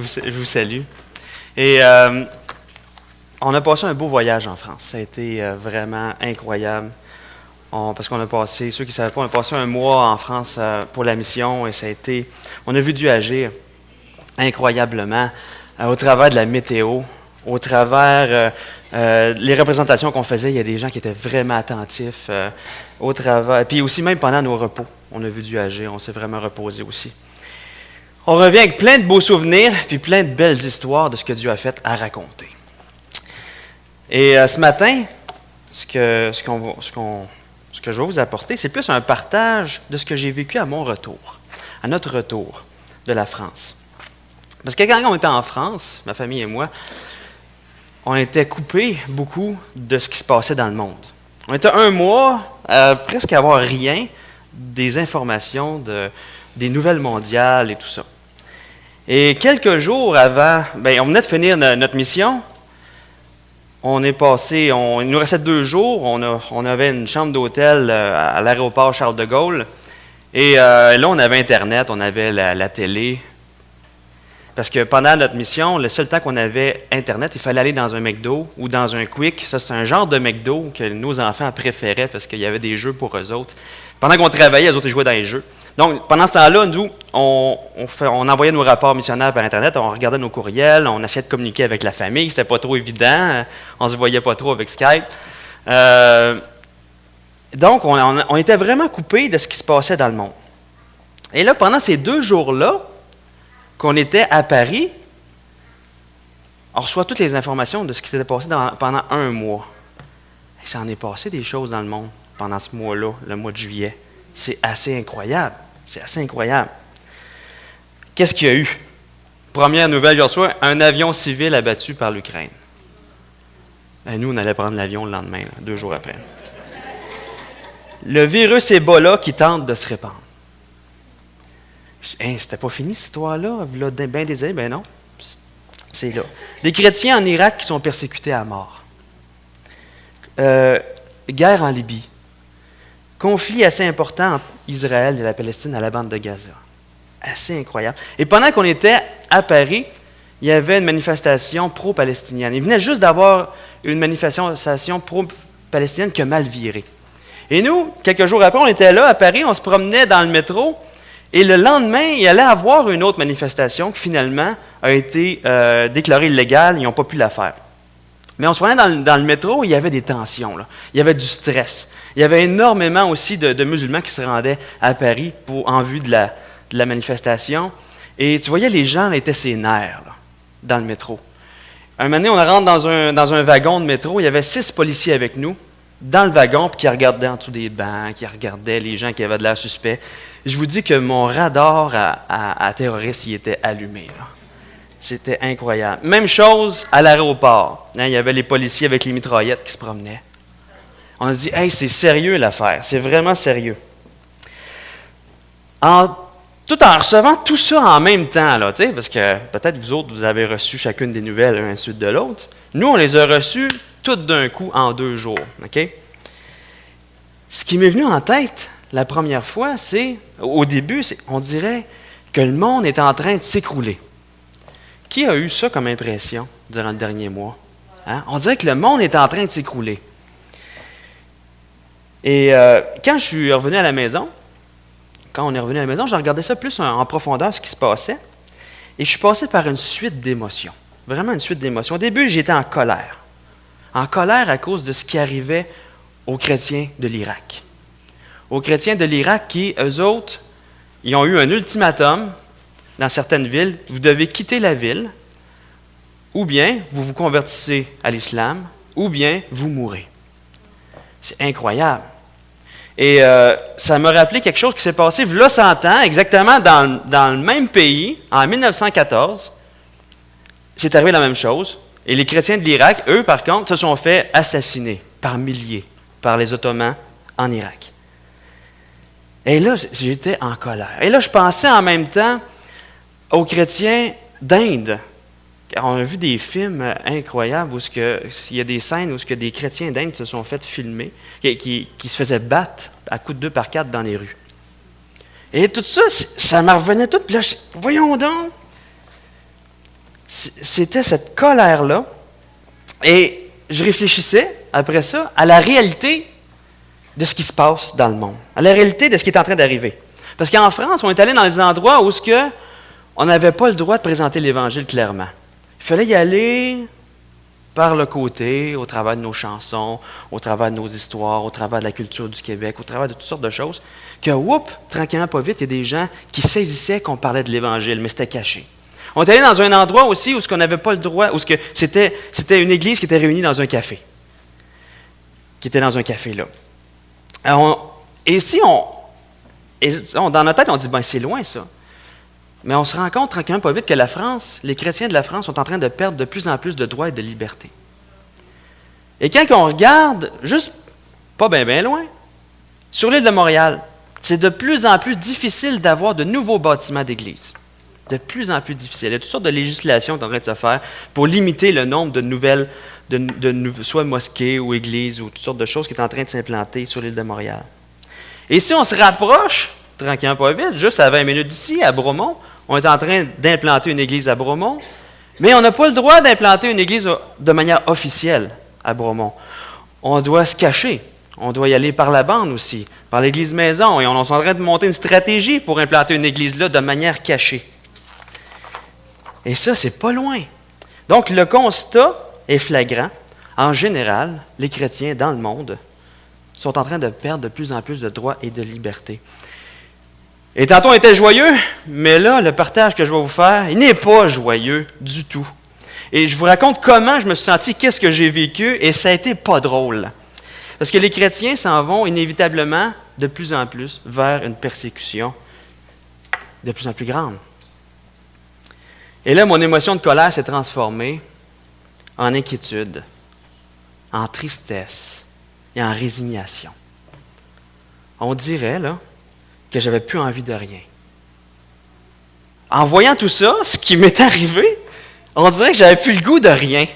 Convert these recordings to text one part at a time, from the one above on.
Je vous salue. Et on a passé un beau voyage en France. Ça a été vraiment incroyable. Parce qu'on a passé, ceux qui ne savaient pas, on a passé un mois en France pour la mission et ça a été, on a vu Dieu agir incroyablement au travers de la météo, au travers les représentations qu'on faisait. Il y a des gens qui étaient vraiment attentifs au travers. Puis aussi même pendant nos repos, on a vu Dieu agir. On s'est vraiment reposé aussi. On revient avec plein de beaux souvenirs puis plein de belles histoires de ce que Dieu a fait à raconter. Et ce matin, ce que je vais vous apporter, c'est plus un partage de ce que j'ai vécu à mon retour, à notre retour de la France. Parce que quand on était en France, ma famille et moi, on était coupés beaucoup de ce qui se passait dans le monde. On était un mois presque à avoir rien des informations, des nouvelles mondiales et tout ça. Et quelques jours avant, on venait de finir notre mission. On est passé, il nous restait 2 jours. On avait une chambre d'hôtel à l'aéroport Charles de Gaulle. Et là, on avait Internet, on avait la télé. Parce que pendant notre mission, le seul temps qu'on avait Internet, il fallait aller dans un McDo ou dans un Quick. Ça, c'est un genre de McDo que nos enfants préféraient parce qu'il y avait des jeux pour eux autres. Pendant qu'on travaillait, eux autres, ils jouaient dans les jeux. Donc, pendant ce temps-là, nous, on envoyait nos rapports missionnaires par Internet, on regardait nos courriels, on essayait de communiquer avec la famille, c'était pas trop évident, on se voyait pas trop avec Skype. Donc, on était vraiment coupés de ce qui se passait dans le monde. Et là, pendant ces 2 jours-là, qu'on était à Paris, on reçoit toutes les informations de ce qui s'était passé pendant 1 mois. Et ça en est passé des choses dans le monde pendant ce mois-là, le mois de juillet. C'est assez incroyable. C'est assez incroyable. Qu'est-ce qu'il y a eu? Première nouvelle, je reçois un avion civil abattu par l'Ukraine. Et nous, on allait prendre l'avion le lendemain, 2 jours après. Le virus Ebola qui tente de se répandre. C'était pas fini cette histoire-là? Là, bien des années, non. C'est là. Des chrétiens en Irak qui sont persécutés à mort. Guerre en Libye. Conflit assez important entre Israël et la Palestine à la bande de Gaza. Assez incroyable. Et pendant qu'on était à Paris, il y avait une manifestation pro-palestinienne. Il venait juste d'avoir une manifestation pro-palestinienne qui a mal viré. Et nous, quelques jours après, on était là à Paris, on se promenait dans le métro, et le lendemain, il allait avoir une autre manifestation qui finalement a été déclarée illégale, ils n'ont pas pu la faire. Mais on se promenait dans le métro, il y avait des tensions, là. Il y avait du stress. Il y avait énormément aussi de musulmans qui se rendaient à Paris en vue de la manifestation. Et tu voyais, les gens étaient ses nerfs là, dans le métro. Un moment donné, on rentre dans un wagon de métro, il y avait 6 policiers avec nous, dans le wagon, puis qui regardaient en dessous des bancs, qui regardaient les gens qui avaient de l'air suspect. Je vous dis que mon radar à terroriste, il était allumé, là. C'était incroyable. Même chose à l'aéroport. Il y avait les policiers avec les mitraillettes qui se promenaient. On se dit, hey, c'est sérieux l'affaire, c'est vraiment sérieux. Tout en recevant tout ça en même temps, là, parce que peut-être vous autres, vous avez reçu chacune des nouvelles l'un suite de l'autre. Nous, on les a reçues toutes d'un coup en 2 jours. Okay? Ce qui m'est venu en tête la première fois, au début, on dirait que le monde est en train de s'écrouler. Qui a eu ça comme impression durant le dernier mois? Hein? On dirait que le monde est en train de s'écrouler. Et quand je suis revenu à la maison, je regardais ça plus en profondeur, ce qui se passait, et je suis passé par une suite d'émotions. Vraiment une suite d'émotions. Au début, j'étais en colère. En colère à cause de ce qui arrivait aux chrétiens de l'Irak. Aux chrétiens de l'Irak qui, eux autres, ils ont eu un ultimatum dans certaines villes. Vous devez quitter la ville, ou bien vous vous convertissez à l'islam, ou bien vous mourrez. C'est incroyable. Et ça m'a rappelé quelque chose qui s'est passé, v'là 100 ans, exactement dans le même pays, en 1914. C'est arrivé la même chose. Et les chrétiens de l'Irak, eux, par contre, se sont fait assassiner par milliers par les Ottomans en Irak. Et là, j'étais en colère. Et là, je pensais en même temps aux chrétiens d'Inde. Car on a vu des films incroyables où il y a des scènes où des chrétiens d'Inde se sont fait filmer, qui se faisaient battre à coups de 2 par 4 dans les rues. Et tout ça, ça me revenait tout. Puis là, voyons donc. c'était cette colère-là. Et je réfléchissais, après ça, à la réalité de ce qui se passe dans le monde, à la réalité de ce qui est en train d'arriver. Parce qu'en France, on est allé dans des endroits où on n'avait pas le droit de présenter l'Évangile clairement. Il fallait y aller par le côté, au travers de nos chansons, au travers de nos histoires, au travers de la culture du Québec, au travers de toutes sortes de choses, que, tranquillement, pas vite, il y a des gens qui saisissaient qu'on parlait de l'Évangile, mais c'était caché. On est allé dans un endroit aussi où on n'avait pas le droit, où c'était une église qui était réunie dans un café. Qui était dans un café, là. Alors, dans notre tête, on dit, c'est loin, ça. Mais on se rend compte tranquillement pas vite que la France, les chrétiens de la France sont en train de perdre de plus en plus de droits et de liberté. Et quand on regarde, juste pas bien loin, sur l'île de Montréal, c'est de plus en plus difficile d'avoir de nouveaux bâtiments d'église. De plus en plus difficile. Il y a toutes sortes de législations qui sont en train de se faire pour limiter le nombre de nouvelles, soit mosquées ou églises ou toutes sortes de choses qui sont en train de s'implanter sur l'île de Montréal. Et si on se rapproche, tranquillement pas vite, juste à 20 minutes d'ici, à Bromont, on est en train d'implanter une église à Bromont, mais on n'a pas le droit d'implanter une église de manière officielle à Bromont. On doit se cacher. On doit y aller par la bande aussi, par l'église maison, et on est en train de monter une stratégie pour implanter une église là de manière cachée. Et ça, c'est pas loin. Donc, le constat est flagrant. En général, les chrétiens dans le monde sont en train de perdre de plus en plus de droits et de libertés. Et tantôt, on était joyeux, mais là, le partage que je vais vous faire, il n'est pas joyeux du tout. Et je vous raconte comment je me suis senti, qu'est-ce que j'ai vécu, et ça a été pas drôle. Parce que les chrétiens s'en vont inévitablement de plus en plus vers une persécution de plus en plus grande. Et là, mon émotion de colère s'est transformée en inquiétude, en tristesse et en résignation. On dirait, là, que j'avais plus envie de rien. En voyant tout ça, ce qui m'est arrivé, on dirait que j'avais plus le goût de rien.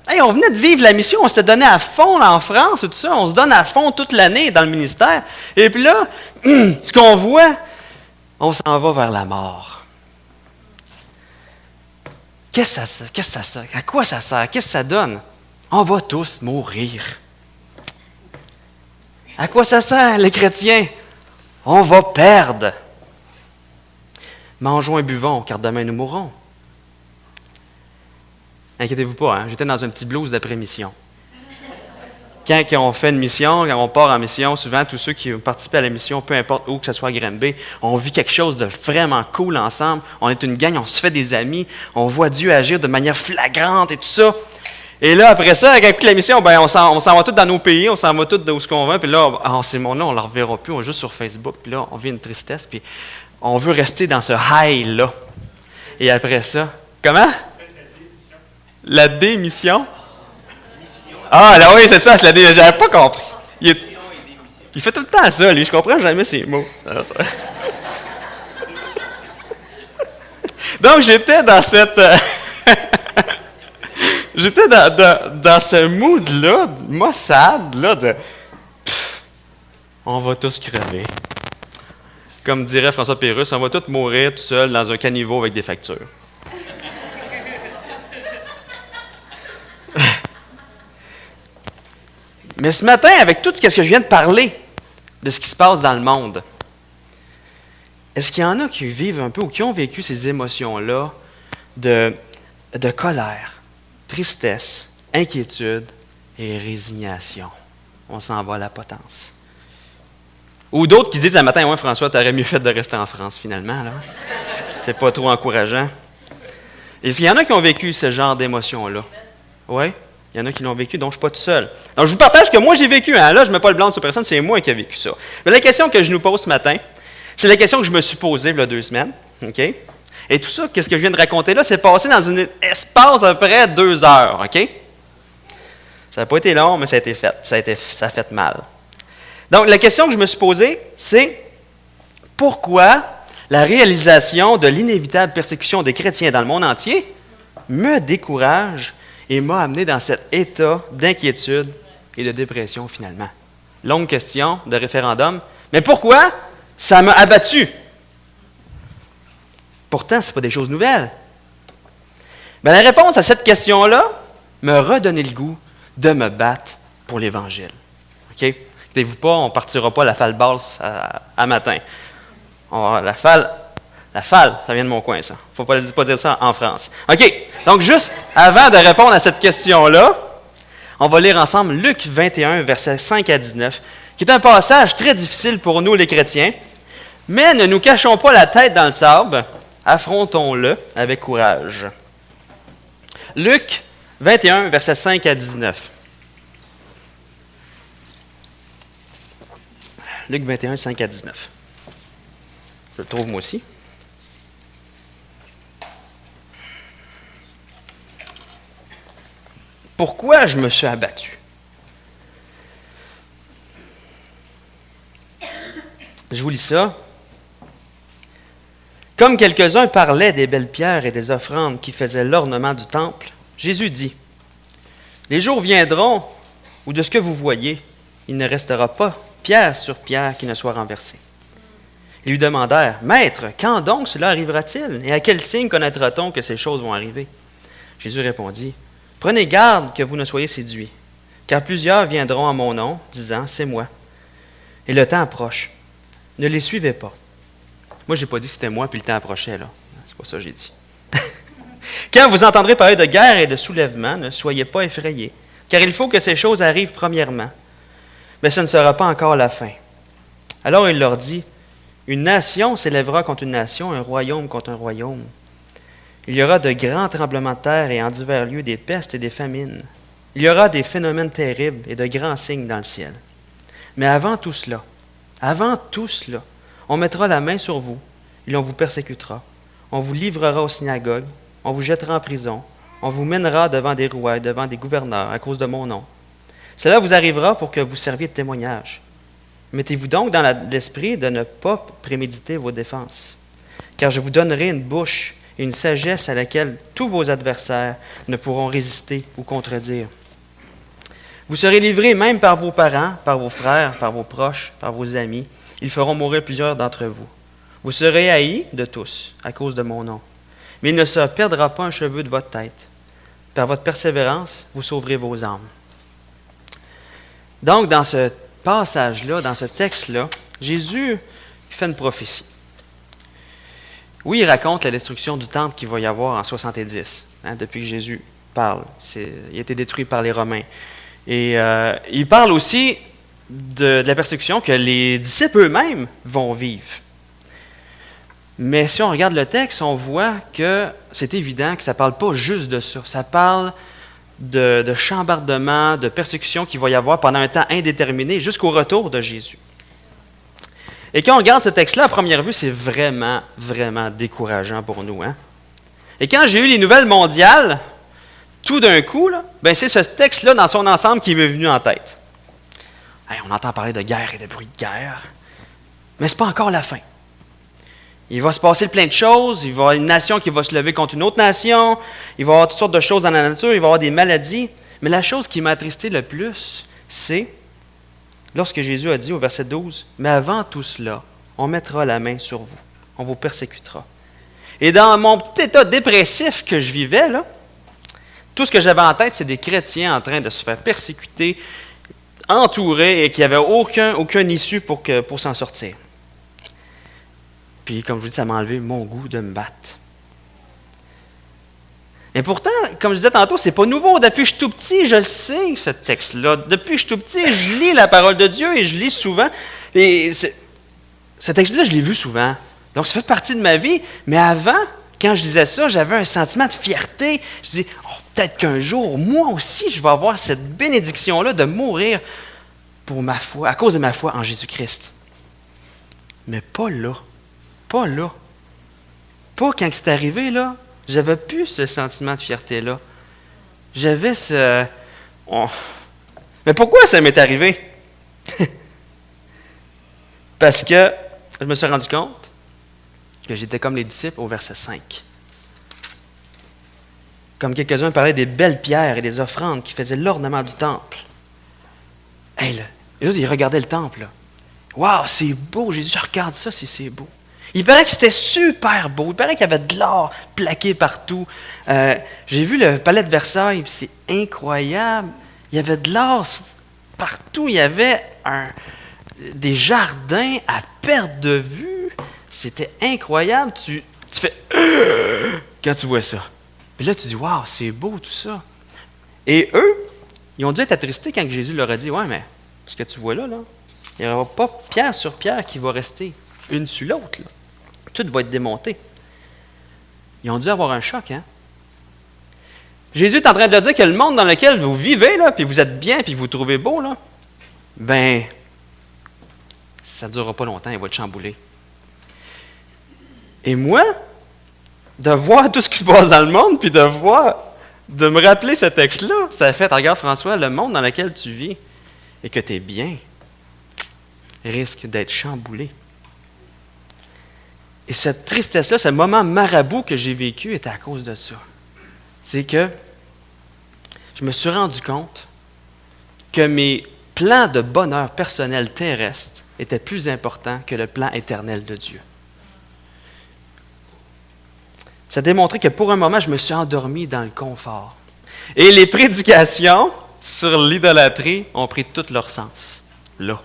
Hey, on venait de vivre la mission, on s'était donné à fond là, en France et tout ça, on se donne à fond toute l'année dans le ministère. Et puis là, ce qu'on voit, on s'en va vers la mort. Qu'est-ce que ça sert? À quoi ça sert? Qu'est-ce que ça donne? On va tous mourir. À quoi ça sert, les chrétiens? On va perdre. Mangeons et buvons, car demain nous mourrons. Inquiétez-vous pas, hein? J'étais dans un petit blues d'après-mission. Quand on fait une mission, quand on part en mission, souvent, tous ceux qui participent à la mission, peu importe où, que ce soit à Granby, on vit quelque chose de vraiment cool ensemble. On est une gang, on se fait des amis, on voit Dieu agir de manière flagrante et tout ça. Et là, après ça, quand on écoute la mission, on s'en va tous dans nos pays, on s'en va tous d'où ce qu'on va, puis là, ces mondes-là, on ne les reverra plus, on est juste sur Facebook, puis là, on vit une tristesse, puis on veut rester dans ce high-là. Et après ça, comment? La démission? Ah, là oui, c'est ça, j'avais pas compris. Il fait tout le temps ça, lui, je comprends jamais ses mots. Donc, j'étais dans cette... J'étais dans ce mood-là, maussade, là, de... on va tous crever. Comme dirait François Pérusse, on va tous mourir tout seul dans un caniveau avec des factures. Mais ce matin, avec tout ce que je viens de parler, de ce qui se passe dans le monde, est-ce qu'il y en a qui vivent un peu ou qui ont vécu ces émotions-là de colère, tristesse, inquiétude et résignation? On s'en va à la potence. Ou d'autres qui disent un matin, « Ouais, François, tu aurais mieux fait de rester en France, finalement. » là. C'est pas trop encourageant. Est-ce qu'il y en a qui ont vécu ce genre d'émotions-là? Oui? Il y en a qui l'ont vécu, donc je ne suis pas tout seul. Donc, je vous partage que moi, j'ai vécu. Hein? Là, je ne mets pas le blanc sur personne, c'est moi qui ai vécu ça. Mais la question que je nous pose ce matin, c'est la question que je me suis posée il y a 2 semaines. OK? Et tout ça, qu'est-ce que je viens de raconter là, c'est passé dans un espace à peu près 2 heures. OK? Ça n'a pas été long, mais ça a été fait. Ça a fait mal. Donc, la question que je me suis posée, c'est pourquoi la réalisation de l'inévitable persécution des chrétiens dans le monde entier me décourage et m'a amené dans cet état d'inquiétude et de dépression, finalement. Longue question de référendum. Mais pourquoi ça m'a abattu? Pourtant, ce n'est pas des choses nouvelles. Bien, la réponse à cette question-là me redonnait le goût de me battre pour l'Évangile. OK? Inquiétez-vous pas, on ne partira pas la falle basse à matin. La falle, ça vient de mon coin, ça. Il ne faut pas dire ça en France. OK, donc juste avant de répondre à cette question-là, on va lire ensemble Luc 21, versets 5 à 19, qui est un passage très difficile pour nous, les chrétiens, mais ne nous cachons pas la tête dans le sable, affrontons-le avec courage. Luc 21, versets 5 à 19. Luc 21, 5 à 19. Je le trouve moi aussi. Pourquoi je me suis abattu? Je vous lis ça. Comme quelques-uns parlaient des belles pierres et des offrandes qui faisaient l'ornement du temple, Jésus dit, « Les jours viendront où de ce que vous voyez, il ne restera pas pierre sur pierre qui ne soit renversée. » Ils lui demandèrent, « Maître, quand donc cela arrivera-t-il? Et à quel signe connaîtra-t-on que ces choses vont arriver? » Jésus répondit, « Prenez garde que vous ne soyez séduits, car plusieurs viendront à mon nom, disant, « C'est moi. » Et le temps approche. Ne les suivez pas. Moi, je n'ai pas dit que c'était moi, puis le temps approchait, là. C'est pas ça que j'ai dit. Quand vous entendrez parler de guerre et de soulèvement, ne soyez pas effrayés, car il faut que ces choses arrivent premièrement. Mais ce ne sera pas encore la fin. Alors il leur dit, une nation s'élèvera contre une nation, un royaume contre un royaume. Il y aura de grands tremblements de terre et en divers lieux des pestes et des famines. Il y aura des phénomènes terribles et de grands signes dans le ciel. Mais avant tout cela, on mettra la main sur vous et l'on vous persécutera. On vous livrera aux synagogues, on vous jettera en prison, on vous mènera devant des rois et devant des gouverneurs à cause de mon nom. Cela vous arrivera pour que vous serviez de témoignage. Mettez-vous donc dans l'esprit de ne pas préméditer vos défenses, car je vous donnerai une bouche et une sagesse à laquelle tous vos adversaires ne pourront résister ou contredire. Vous serez livrés même par vos parents, par vos frères, par vos proches, par vos amis. Ils feront mourir plusieurs d'entre vous. Vous serez haïs de tous à cause de mon nom. Mais il ne se perdra pas un cheveu de votre tête. Par votre persévérance, vous sauverez vos âmes. Donc, dans ce passage-là, dans ce texte-là, Jésus fait une prophétie. Oui, il raconte la destruction du temple qu'il va y avoir en 70, depuis que Jésus parle. Il a été détruit par les Romains. Et il parle aussi de la persécution que les disciples eux-mêmes vont vivre. Mais si on regarde le texte, on voit que c'est évident que ça ne parle pas juste de ça. Ça parle de chambardement, de persécution qu'il va y avoir pendant un temps indéterminé jusqu'au retour de Jésus. Et quand on regarde ce texte-là, à première vue, c'est vraiment, vraiment décourageant pour nous. Et quand j'ai eu les nouvelles mondiales, tout d'un coup, c'est ce texte-là dans son ensemble qui m'est venu en tête. Hey, on entend parler de guerre et de bruit de guerre, mais ce n'est pas encore la fin. Il va se passer plein de choses, il va y avoir une nation qui va se lever contre une autre nation, il va y avoir toutes sortes de choses dans la nature, il va y avoir des maladies. Mais la chose qui m'a attristé le plus, c'est lorsque Jésus a dit au verset 12, « Mais avant tout cela, on mettra la main sur vous, on vous persécutera. » Et dans mon petit état dépressif que je vivais, là, tout ce que j'avais en tête, c'est des chrétiens en train de se faire persécuter, entourés et qui n'avaient aucune issue pour s'en sortir. Puis, comme je vous dis, ça m'a enlevé mon goût de me battre. Et pourtant, comme je disais tantôt, c'est pas nouveau. Depuis que je suis tout petit, je sais, ce texte-là. Depuis que je suis tout petit, je lis la parole de Dieu et je lis souvent. Et ce texte-là, je l'ai vu souvent. Donc, ça fait partie de ma vie. Mais avant, quand je lisais ça, j'avais un sentiment de fierté. Je disais, peut-être qu'un jour, moi aussi, je vais avoir cette bénédiction-là de mourir pour ma foi, à cause de ma foi en Jésus-Christ. Mais pas là. Pas là. Pas quand c'est arrivé, là. J'avais plus ce sentiment de fierté-là. J'avais ce... Mais pourquoi ça m'est arrivé? Parce que je me suis rendu compte que j'étais comme les disciples au verset 5. Comme quelques-uns parlaient des belles pierres et des offrandes qui faisaient l'ornement du temple. Hey, là, les autres, ils regardaient le temple, là. Waouh, c'est beau, Jésus, regarde ça si c'est beau. Il paraît que c'était super beau. Il paraît qu'il y avait de l'or plaqué partout. J'ai vu le palais de Versailles, c'est incroyable. Il y avait de l'or partout. Il y avait des jardins à perte de vue. C'était incroyable. Tu fais quand tu vois ça. Puis là, tu dis, waouh, c'est beau tout ça. Et eux, ils ont dû être attristés quand Jésus leur a dit, ouais, mais ce que tu vois là, il n'y aura pas pierre sur pierre qui va rester une sur l'autre. Là. Tout va être démonté. Ils ont dû avoir un choc, hein? Jésus est en train de leur dire que le monde dans lequel vous vivez, là, puis vous êtes bien, puis vous trouvez beau, là, ben, ça ne durera pas longtemps, il va être chamboulé. Et moi, de voir tout ce qui se passe dans le monde, puis de me rappeler ce texte-là, ça a fait, regarde François, le monde dans lequel tu vis et que tu es bien risque d'être chamboulé. Et cette tristesse-là, ce moment marabout que j'ai vécu était à cause de ça. C'est que je me suis rendu compte que mes plans de bonheur personnel terrestre étaient plus importants que le plan éternel de Dieu. Ça a démontré que pour un moment, je me suis endormi dans le confort. Et les prédications sur l'idolâtrie ont pris tout leur sens. Là.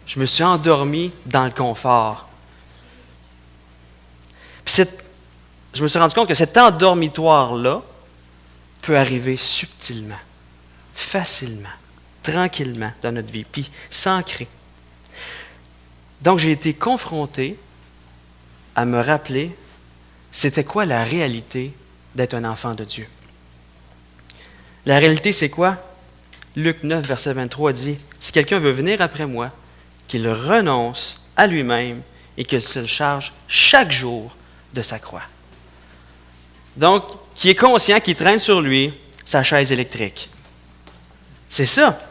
Je me suis endormi dans le confort. Puis je me suis rendu compte que cet endormitoire-là peut arriver subtilement, facilement, tranquillement dans notre vie, puis s'ancrer. Donc, j'ai été confronté à me rappeler c'était quoi la réalité d'être un enfant de Dieu. La réalité, c'est quoi? Luc 9, verset 23 dit, « Si quelqu'un veut venir après moi, qu'il renonce à lui-même et qu'il se charge chaque jour de sa croix. » Donc, qui est conscient qu'il traîne sur lui sa chaise électrique. C'est ça.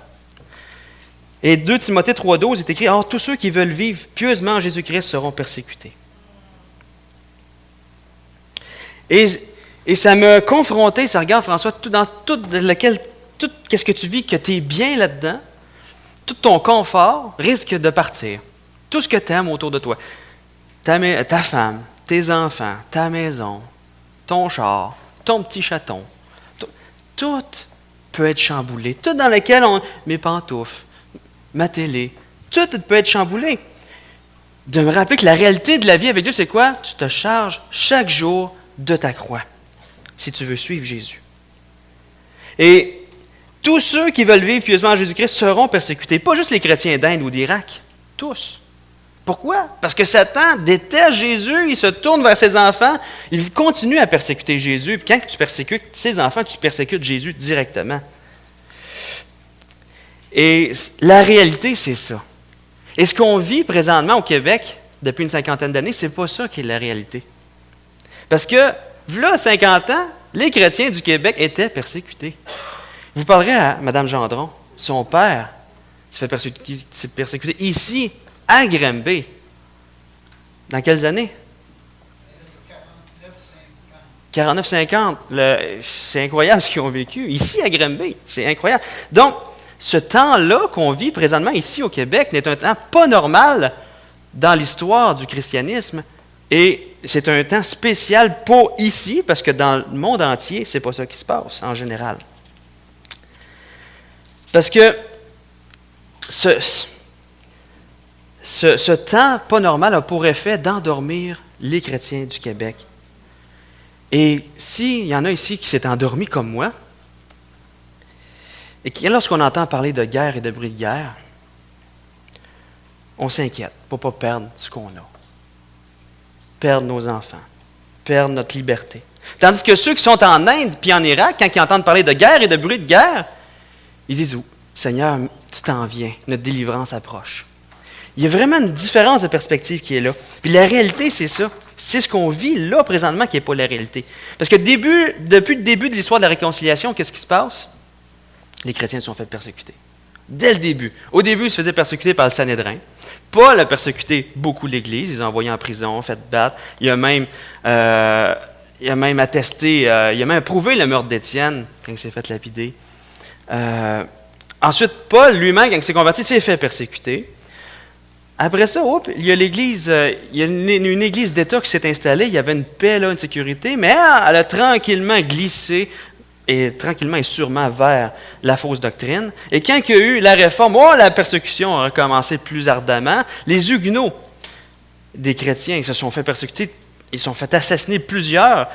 Et 2 Timothée 3,12 est écrit, « Or, tous ceux qui veulent vivre pieusement en Jésus-Christ seront persécutés. » Et ça m'a confronté, ça regarde François, dans tout qu'est-ce que tu vis, que tu es bien là-dedans, tout ton confort risque de partir. Tout ce que tu aimes autour de toi, ta femme, tes enfants, ta maison, ton char, ton petit chaton, tout peut être chamboulé. Tout dans lequel mes pantoufles, ma télé, tout peut être chamboulé. De me rappeler que la réalité de la vie avec Dieu, c'est quoi? Tu te charges chaque jour de ta croix, si tu veux suivre Jésus. Et tous ceux qui veulent vivre pieusement en Jésus-Christ seront persécutés. Pas juste les chrétiens d'Inde ou d'Irak, tous. Pourquoi? Parce que Satan déteste Jésus, il se tourne vers ses enfants, il continue à persécuter Jésus. Puis quand tu persécutes ses enfants, tu persécutes Jésus directement. Et la réalité, c'est ça. Et ce qu'on vit présentement au Québec, depuis une 50aine d'années, c'est pas ça qui est la réalité. Parce que, là, 50 ans, les chrétiens du Québec étaient persécutés. Vous parlerez à Mme Gendron, son père s'est persécuté ici, à Granby. Dans quelles années? 49-50. C'est incroyable ce qu'ils ont vécu. Ici, à Granby. C'est incroyable. Donc, ce temps-là qu'on vit présentement ici au Québec n'est un temps pas normal dans l'histoire du christianisme. Et c'est un temps spécial pour ici, parce que dans le monde entier, c'est pas ça qui se passe, en général. Parce que ce temps pas normal a pour effet d'endormir les chrétiens du Québec. Et s'il y en a ici qui s'est endormi comme moi, et que lorsqu'on entend parler de guerre et de bruit de guerre, on s'inquiète pour ne pas perdre ce qu'on a. Perdre nos enfants, perdre notre liberté. Tandis que ceux qui sont en Inde puis en Irak, quand ils entendent parler de guerre et de bruit de guerre, ils disent « Seigneur, tu t'en viens, notre délivrance approche. » Il y a vraiment une différence de perspective qui est là. Puis la réalité, c'est ça. C'est ce qu'on vit là présentement qui n'est pas la réalité. Parce que depuis le début de l'histoire de la réconciliation, qu'est-ce qui se passe? Les chrétiens se sont fait persécuter. Dès le début. Au début, ils se faisaient persécuter par le Sanhédrin. Paul a persécuté beaucoup l'Église. Ils ont envoyé en prison, fait battre. Il a même attesté, il a même approuvé le meurtre d'Étienne quand il s'est fait lapider. Ensuite, Paul lui-même, quand il s'est converti, s'est fait persécuter. Après ça, il y a l'église, il y a une église d'État qui s'est installée, il y avait une paix, là, une sécurité, mais elle a tranquillement glissé et tranquillement et sûrement vers la fausse doctrine. Et quand il y a eu la réforme, la persécution a recommencé plus ardemment. Les Huguenots, des chrétiens, ils se sont fait persécuter, ils se sont fait assassiner plusieurs,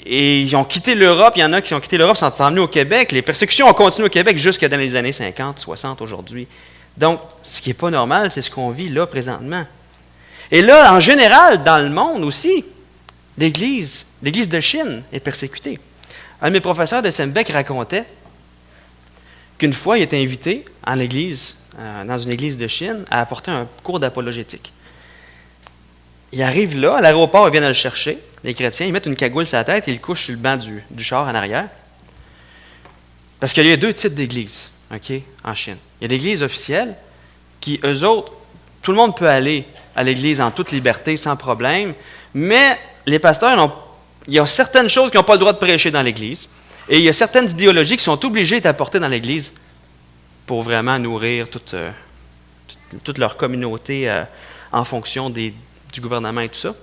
et ils ont quitté l'Europe. Il y en a qui ont quitté l'Europe, sont emmenés au Québec. Les persécutions ont continué au Québec jusque dans les années 50, 60 aujourd'hui. Donc, ce qui n'est pas normal, c'est ce qu'on vit là présentement. Et là, en général, dans le monde aussi, l'Église de Chine est persécutée. Un de mes professeurs de Sembec racontait qu'une fois, il était invité dans une église de Chine, à apporter un cours d'apologétique. Il arrive là, à l'aéroport, ils viennent le chercher, les chrétiens, ils mettent une cagoule sur la tête et ils le couchent sur le banc du char en arrière. Parce qu'il y a deux types d'églises, en Chine. Il y a l'église officielle, qui, eux autres, tout le monde peut aller à l'église en toute liberté, sans problème, mais les pasteurs, il y a certaines choses qui n'ont pas le droit de prêcher dans l'église, et il y a certaines idéologies qui sont obligées d'apporter dans l'église pour vraiment nourrir toute leur communauté en fonction du gouvernement et tout ça.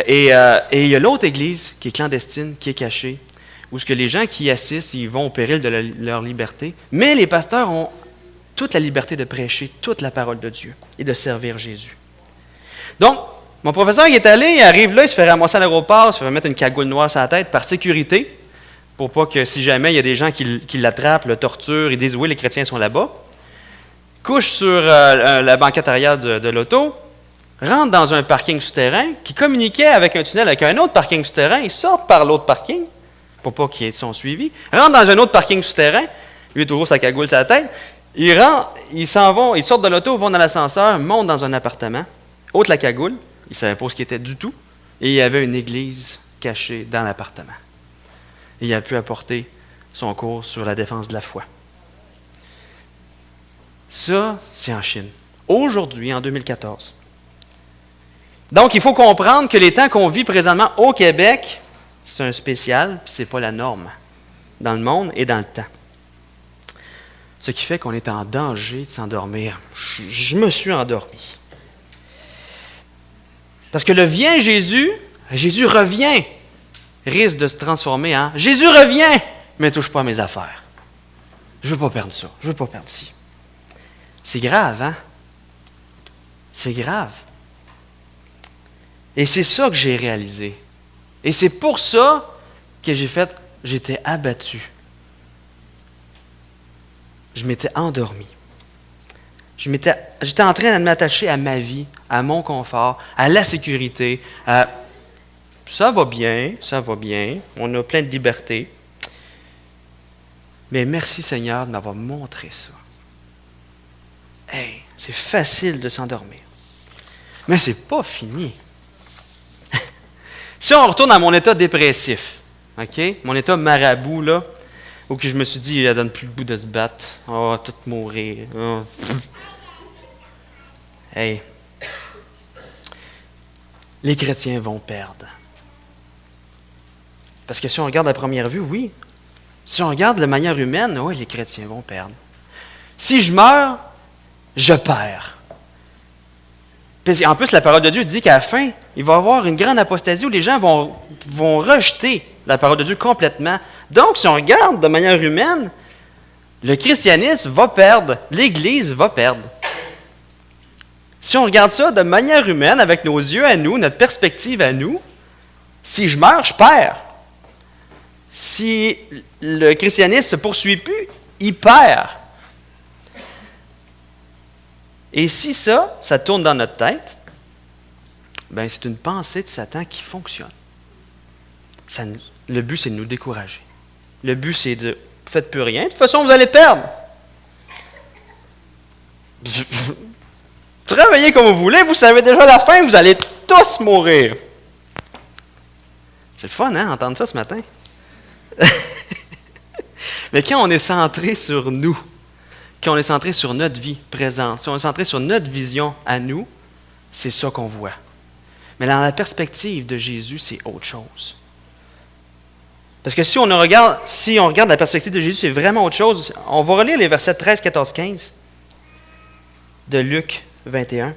Et il y a l'autre église qui est clandestine, qui est cachée, où ce que les gens qui y assistent, ils vont au péril de leur liberté, mais les pasteurs ont toute la liberté de prêcher toute la parole de Dieu et de servir Jésus. Donc, mon professeur, il est allé, il arrive là, il se fait ramasser à l'aéroport, il se fait mettre une cagoule noire sur la tête par sécurité, pour pas que si jamais il y a des gens qui l'attrapent, le torturent, ils disent oui, les chrétiens sont là-bas, couche sur la banquette arrière de l'auto, rentre dans un parking souterrain qui communiquait avec un tunnel avec un autre parking souterrain, il sort par l'autre parking, pour pas qu'il y ait de son suivi, rentre dans un autre parking souterrain, lui toujours sa cagoule sur la tête, ils s'en vont, ils sortent de l'auto, vont dans l'ascenseur, montent dans un appartement, ôtent la cagoule, ils ne savaient pas ce qu'il était du tout, et il y avait une église cachée dans l'appartement. Et il a pu apporter son cours sur la défense de la foi. Ça, c'est en Chine. Aujourd'hui, en 2014. Donc, il faut comprendre que les temps qu'on vit présentement au Québec, c'est un spécial, puis ce n'est pas la norme dans le monde et dans le temps. Ce qui fait qu'on est en danger de s'endormir. Je me suis endormi. Parce que le vient Jésus revient, risque de se transformer en Jésus revient, mais ne touche pas à mes affaires. Je ne veux pas perdre ça, je ne veux pas perdre ci. C'est grave, hein? C'est grave. Et c'est ça que j'ai réalisé. Et c'est pour ça que j'étais abattu. Je m'étais endormi. J'étais en train de m'attacher à ma vie, à mon confort, à la sécurité, à ça va bien, on a plein de liberté. Mais merci Seigneur de m'avoir montré ça. Hey, c'est facile de s'endormir. Mais c'est pas fini. Si on retourne à mon état dépressif, mon état marabout, là, où que je me suis dit, il ne donne plus le goût de se battre, on va tout mourir. Oh. Hey, les chrétiens vont perdre. Parce que si on regarde à première vue, oui. Si on regarde de manière humaine, oui, les chrétiens vont perdre. Si je meurs, je perds. Puis en plus, la parole de Dieu dit qu'à la fin, il va y avoir une grande apostasie où les gens vont rejeter la parole de Dieu complètement. Donc, si on regarde de manière humaine, le christianisme va perdre, l'Église va perdre. Si on regarde ça de manière humaine, avec nos yeux à nous, notre perspective à nous, si je meurs, je perds. Si le christianisme ne se poursuit plus, il perd. Et si ça tourne dans notre tête, ben c'est une pensée de Satan qui fonctionne. Le but, c'est de nous décourager. Le but, c'est de « faites plus rien, de toute façon, vous allez perdre. » Travaillez comme vous voulez, vous savez déjà la fin, vous allez tous mourir. C'est le fun, hein, entendre ça ce matin? Mais quand on est centré sur nous, quand on est centré sur notre vie présente, si on est centré sur notre vision à nous, c'est ça qu'on voit. Mais dans la perspective de Jésus, c'est autre chose. Parce que si on regarde la perspective de Jésus, c'est vraiment autre chose. On va relire les versets 13, 14, 15 de Luc 21,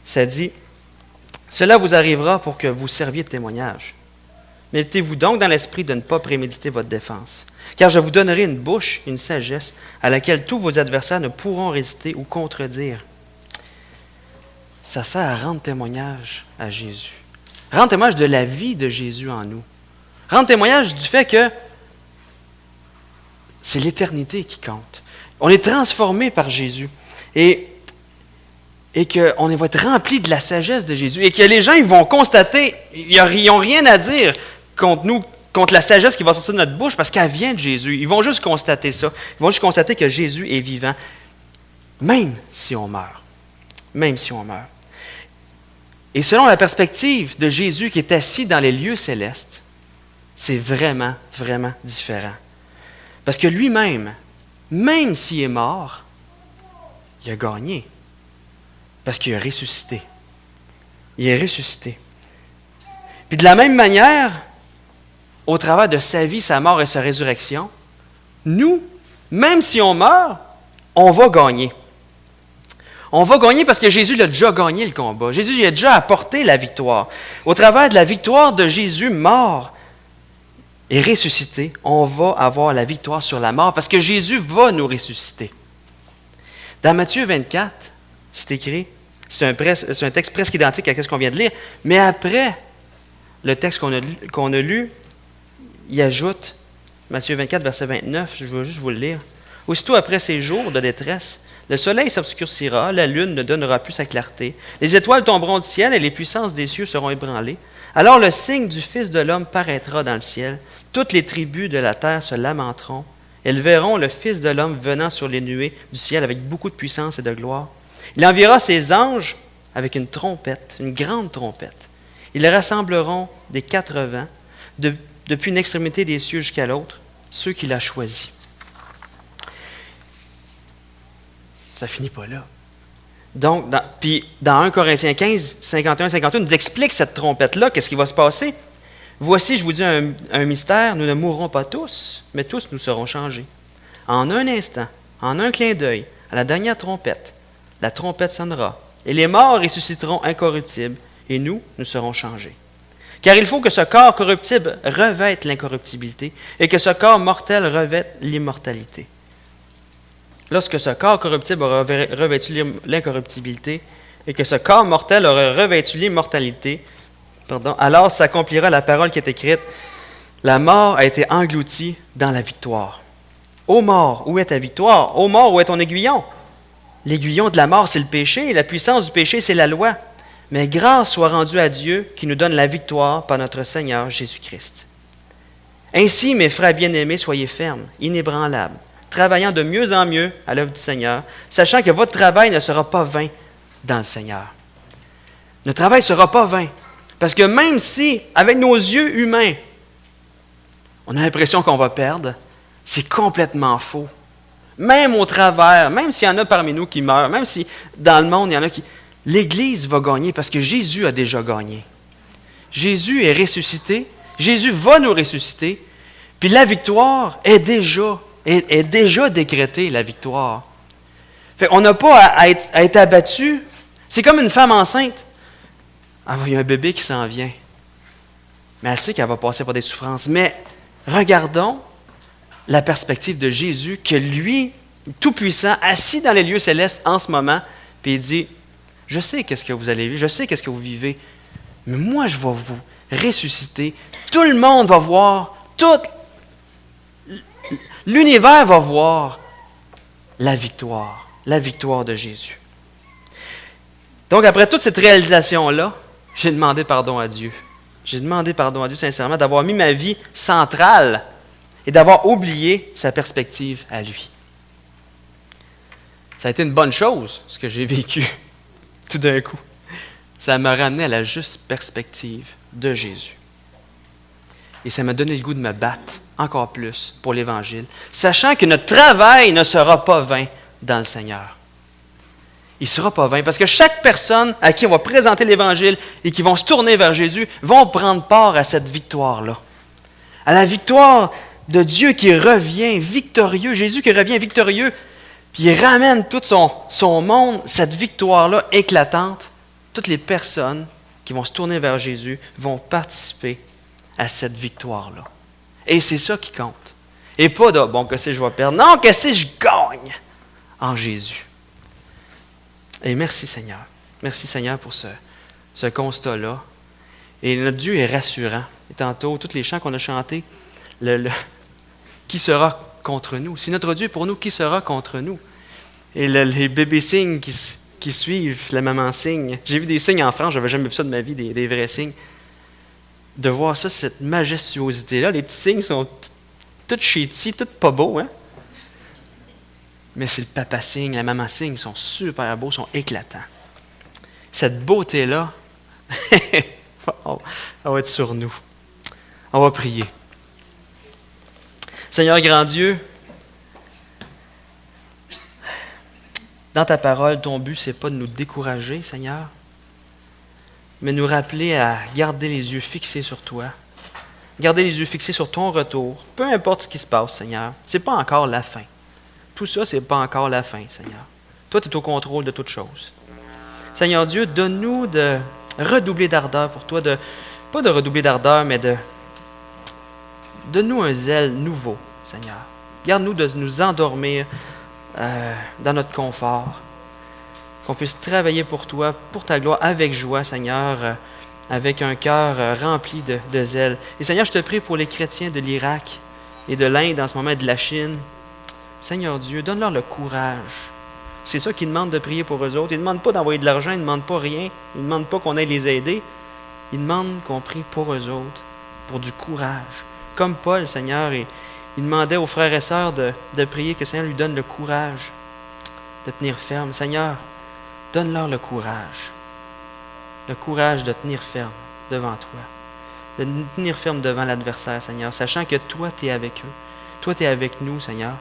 ça dit « Cela vous arrivera pour que vous serviez de témoignage. Mettez-vous donc dans l'esprit de ne pas préméditer votre défense. Car je vous donnerai une bouche, une sagesse, à laquelle tous vos adversaires ne pourront résister ou contredire. » Ça sert à rendre témoignage à Jésus. Rendre témoignage de la vie de Jésus en nous. Rendre témoignage du fait que c'est l'éternité qui compte. On est transformé par Jésus. Et qu'on va être rempli de la sagesse de Jésus. Et que les gens ils vont constater, ils n'ont rien à dire contre nous, contre la sagesse qui va sortir de notre bouche parce qu'elle vient de Jésus. Ils vont juste constater ça. Ils vont juste constater que Jésus est vivant, même si on meurt. Même si on meurt. Et selon la perspective de Jésus qui est assis dans les lieux célestes, c'est vraiment, vraiment différent. Parce que lui-même, même s'il est mort, il a gagné. Parce qu'il a ressuscité. Il est ressuscité. Puis de la même manière, au travers de sa vie, sa mort et sa résurrection, nous, même si on meurt, on va gagner. On va gagner parce que Jésus a déjà gagné le combat. Jésus il a déjà apporté la victoire. Au travers de la victoire de Jésus mort et ressuscité, on va avoir la victoire sur la mort parce que Jésus va nous ressusciter. Dans Matthieu 24, c'est écrit, c'est un texte presque identique à ce qu'on vient de lire, mais après le texte qu'on a lu, il ajoute, Matthieu 24, verset 29, je vais juste vous le lire. « Aussitôt après ces jours de détresse, le soleil s'obscurcira, la lune ne donnera plus sa clarté, les étoiles tomberont du ciel et les puissances des cieux seront ébranlées. Alors le signe du Fils de l'homme paraîtra dans le ciel. Toutes les tribus de la terre se lamenteront. Elles verront le Fils de l'homme venant sur les nuées du ciel avec beaucoup de puissance et de gloire. Il enverra ses anges avec une trompette, une grande trompette. Ils rassembleront des 4 vents, depuis une extrémité des cieux jusqu'à l'autre, ceux qu'il a choisis. » Ça ne finit pas là. Donc, dans 1 Corinthiens 15, 51-52, il nous explique cette trompette-là, qu'est-ce qui va se passer. Voici, je vous dis un mystère, nous ne mourrons pas tous, mais tous nous serons changés. En un instant, en un clin d'œil, à la dernière trompette, la trompette sonnera, et les morts ressusciteront incorruptibles, et nous serons changés. Car il faut que ce corps corruptible revête l'incorruptibilité, et que ce corps mortel revête l'immortalité. Lorsque ce corps corruptible aura revêtu l'incorruptibilité, et que ce corps mortel aura revêtu l'immortalité, alors s'accomplira la parole qui est écrite, « La mort a été engloutie dans la victoire. » Ô mort, où est ta victoire? Ô mort, où est ton aiguillon? L'aiguillon de la mort, c'est le péché, et la puissance du péché, c'est la loi. Mais grâce soit rendue à Dieu qui nous donne la victoire par notre Seigneur Jésus-Christ. Ainsi, mes frères bien-aimés, soyez fermes, inébranlables, travaillant de mieux en mieux à l'œuvre du Seigneur, sachant que votre travail ne sera pas vain dans le Seigneur. Notre travail ne sera pas vain. Parce que même si, avec nos yeux humains, on a l'impression qu'on va perdre, c'est complètement faux. Même au travers, même s'il y en a parmi nous qui meurent, même si dans le monde, il y en a qui... L'Église va gagner parce que Jésus a déjà gagné. Jésus est ressuscité, Jésus va nous ressusciter, puis la victoire est déjà décrétée, la victoire. Fait on n'a pas à être abattu. C'est comme une femme enceinte. Ah, il y a un bébé qui s'en vient. Mais elle sait qu'elle va passer par des souffrances. Mais regardons la perspective de Jésus, que lui, tout-puissant, assis dans les lieux célestes en ce moment, puis il dit, « Je sais qu'est-ce que vous allez vivre, je sais qu'est-ce que vous vivez, mais moi, je vais vous ressusciter. Tout le monde va voir, tout l'univers va voir la victoire de Jésus. » Donc, après toute cette réalisation-là, j'ai demandé pardon à Dieu. J'ai demandé pardon à Dieu sincèrement d'avoir mis ma vie centrale et d'avoir oublié sa perspective à lui. Ça a été une bonne chose, ce que j'ai vécu tout d'un coup. Ça m'a ramené à la juste perspective de Jésus. Et ça m'a donné le goût de me battre encore plus pour l'Évangile, sachant que notre travail ne sera pas vain dans le Seigneur. Il ne sera pas vain, parce que chaque personne à qui on va présenter l'Évangile et qui vont se tourner vers Jésus vont prendre part à cette victoire-là. À la victoire de Dieu qui revient victorieux, Jésus qui revient victorieux, Puis il ramène tout son monde, cette victoire-là éclatante. Toutes les personnes qui vont se tourner vers Jésus vont participer à cette victoire-là. Et c'est ça qui compte. Et pas de, bon, qu'est-ce que je vais perdre? Non, qu'est-ce que je gagne en Jésus? Et merci Seigneur. Merci Seigneur pour ce constat-là. Et notre Dieu est rassurant. Et tantôt, tous les chants qu'on a chantés, qui sera contre nous? Si notre Dieu est pour nous, qui sera contre nous? Et les bébés signes qui suivent la maman signe. J'ai vu des signes en France, je n'avais jamais vu ça de ma vie, des vrais signes. De voir ça, cette majestuosité-là, les petits signes sont tous chétis, tous pas beaux, hein? Mais c'est le papa signe, la maman signe, ils sont super beaux, sont éclatants. Cette beauté-là, elle va être sur nous. On va prier. Seigneur grand Dieu, dans ta parole, ton but, ce n'est pas de nous décourager, Seigneur, mais nous rappeler à garder les yeux fixés sur toi, garder les yeux fixés sur ton retour, peu importe ce qui se passe, Seigneur. Ce n'est pas encore la fin. Tout ça, ce n'est pas encore la fin, Seigneur. Toi, tu es au contrôle de toutes choses. Seigneur Dieu, donne-nous de redoubler d'ardeur pour toi, pas de redoubler d'ardeur, mais donne-nous un zèle nouveau, Seigneur. Garde-nous de nous endormir dans notre confort, qu'on puisse travailler pour toi, pour ta gloire, avec joie, Seigneur, avec un cœur rempli de zèle. Et Seigneur, je te prie pour les chrétiens de l'Irak et de l'Inde en ce moment, et de la Chine. Seigneur Dieu, donne-leur le courage. C'est ça qu'ils demandent de prier pour eux autres. Ils ne demandent pas d'envoyer de l'argent, ils ne demandent pas rien. Ils ne demandent pas qu'on aille les aider. Ils demandent qu'on prie pour eux autres, pour du courage. Comme Paul, Seigneur, il demandait aux frères et sœurs de prier que le Seigneur lui donne le courage de tenir ferme. Seigneur, donne-leur le courage de tenir ferme devant toi, de tenir ferme devant l'adversaire, Seigneur, sachant que toi, tu es avec eux. Toi, tu es avec nous, Seigneur.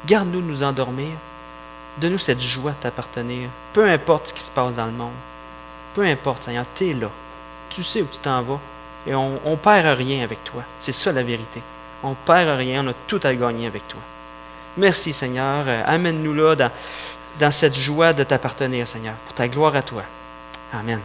Garde-nous de nous endormir. Donne-nous cette joie de t'appartenir. Peu importe ce qui se passe dans le monde. Peu importe, Seigneur, tu es là. Tu sais où tu t'en vas. Et on ne perd rien avec toi. C'est ça la vérité. On ne perd rien, on a tout à gagner avec toi. Merci, Seigneur. Amène-nous là dans cette joie de t'appartenir, Seigneur, pour ta gloire à toi. Amen.